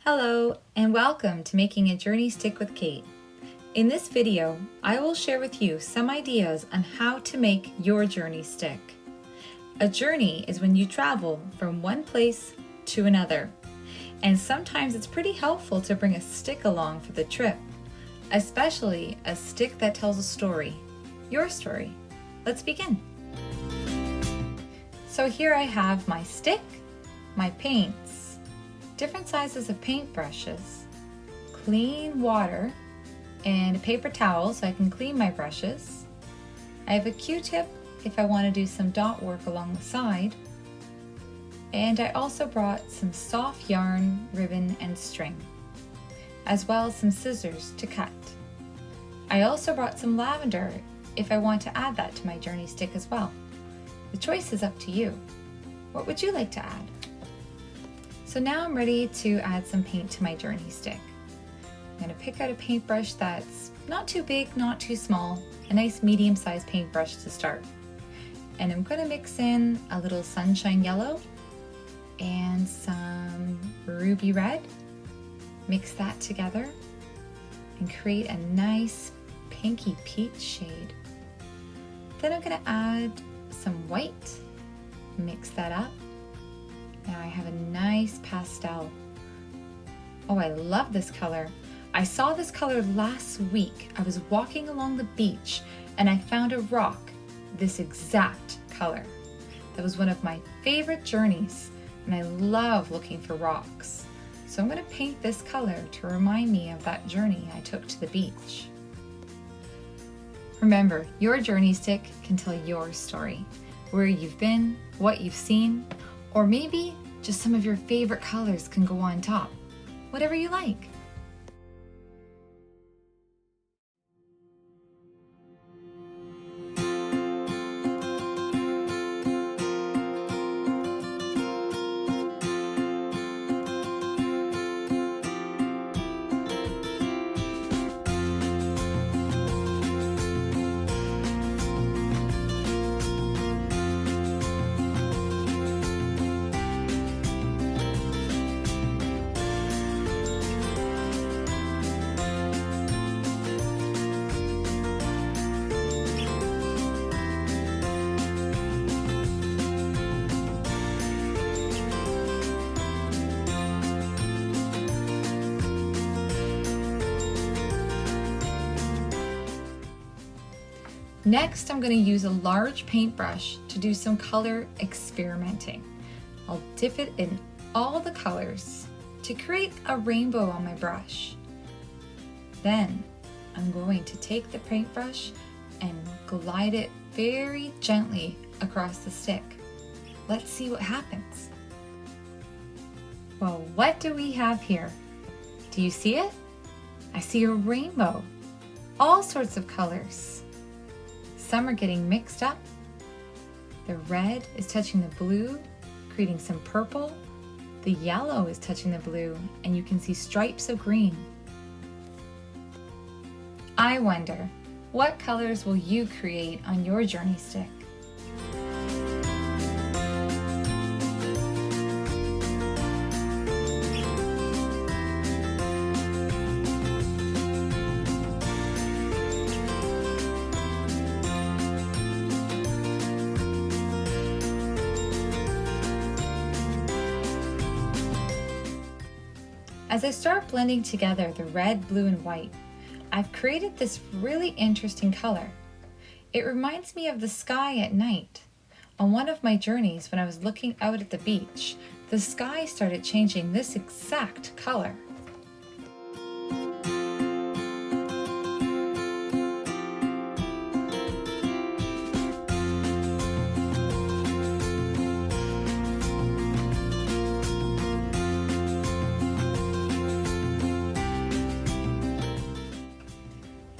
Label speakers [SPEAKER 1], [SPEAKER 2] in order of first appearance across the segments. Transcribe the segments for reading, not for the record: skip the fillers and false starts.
[SPEAKER 1] Hello and welcome to Making a Journey Stick with Kate. In this video, I will share with you some ideas on how to make your journey stick. A journey is when you travel from one place to another, and sometimes it's pretty helpful to bring a stick along for the trip, especially a stick that tells a story, your story. Let's begin. So here I have my stick, my paints, different sizes of paintbrushes, clean water, and a paper towel so I can clean my brushes. I have a Q-tip if I want to do some dot work along the side. And I also brought some soft yarn, ribbon, and string, as well as some scissors to cut. I also brought some lavender if I want to add that to my journey stick as well. The choice is up to you. What would you like to add? So now I'm ready to add some paint to my journey stick. I'm going to pick out a paintbrush that's not too big, not too small, a nice medium-sized paintbrush to start. And I'm going to mix in a little sunshine yellow and some ruby red. Mix that together and create a nice pinky peach shade. Then I'm going to add some white, mix that up. Now I have a nice pastel. Oh, I love this color. I saw this color last week. I was walking along the beach and I found a rock this exact color. That was one of my favorite journeys, and I love looking for rocks. So I'm going to paint this color to remind me of that journey I took to the beach. Remember, your journey stick can tell your story. Where you've been, what you've seen, or maybe just some of your favorite colors can go on top. Whatever you like. Next, I'm going to use a large paintbrush to do some color experimenting. I'll dip it in all the colors to create a rainbow on my brush. Then, I'm going to take the paintbrush and glide it very gently across the stick. Let's see what happens. Well, what do we have here? Do you see it? I see a rainbow, all sorts of colors. Some are getting mixed up. The red is touching the blue, creating some purple. The yellow is touching the blue, and you can see stripes of green. I wonder, what colors will you create on your journey stick? As I start blending together the red, blue, and white, I've created this really interesting color. It reminds me of the sky at night. On one of my journeys, when I was looking out at the beach, the sky started changing this exact color.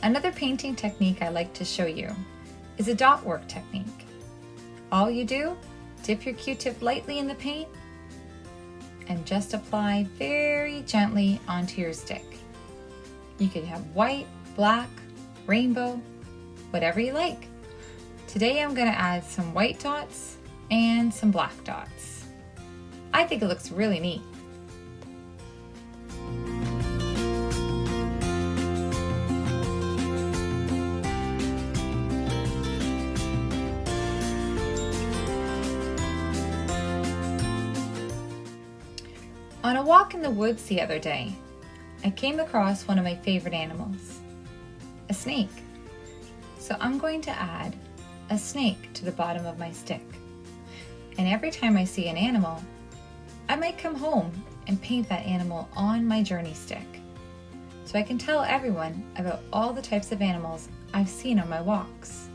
[SPEAKER 1] Another painting technique I like to show you is a dot work technique. All you do, dip your Q-tip lightly in the paint and just apply very gently onto your stick. You could have white, black, rainbow, whatever you like. Today I'm going to add some white dots and some black dots. I think it looks really neat. On a walk in the woods the other day, I came across one of my favorite animals, a snake. So I'm going to add a snake to the bottom of my stick. And every time I see an animal, I might come home and paint that animal on my journey stick, so I can tell everyone about all the types of animals I've seen on my walks.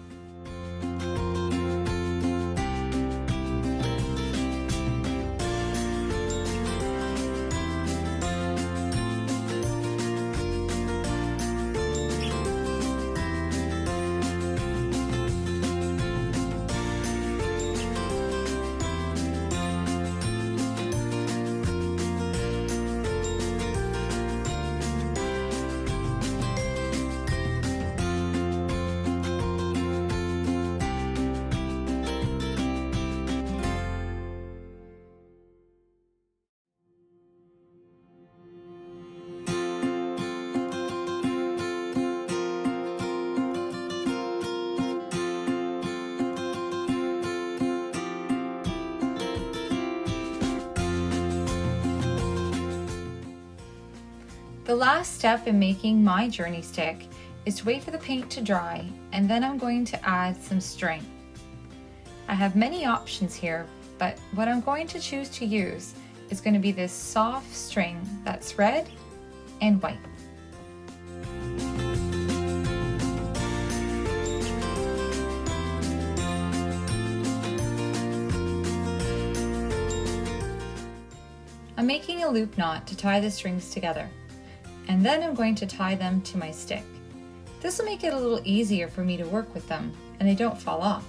[SPEAKER 1] The last step in making my journey stick is to wait for the paint to dry, and then I'm going to add some string. I have many options here, but what I'm going to choose to use is going to be this soft string that's red and white. I'm making a loop knot to tie the strings together, and then I'm going to tie them to my stick. This will make it a little easier for me to work with them and they don't fall off.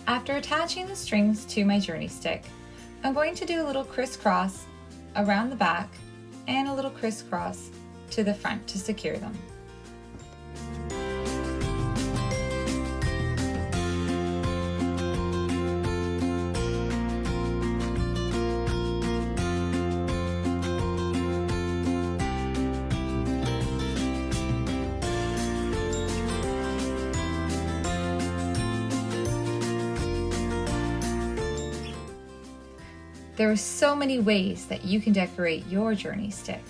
[SPEAKER 1] After attaching the strings to my journey stick, I'm going to do a little crisscross around the back and a little crisscross to the front to secure them. There are so many ways that you can decorate your journey stick.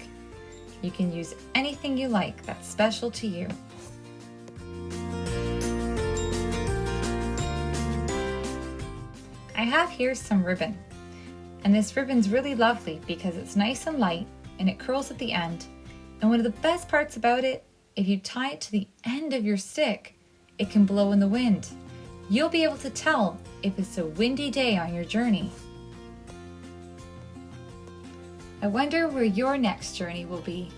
[SPEAKER 1] You can use anything you like that's special to you. I have here some ribbon, and this ribbon's really lovely because it's nice and light and it curls at the end. And one of the best parts about it, if you tie it to the end of your stick, it can blow in the wind. You'll be able to tell if it's a windy day on your journey. I wonder where your next journey will be.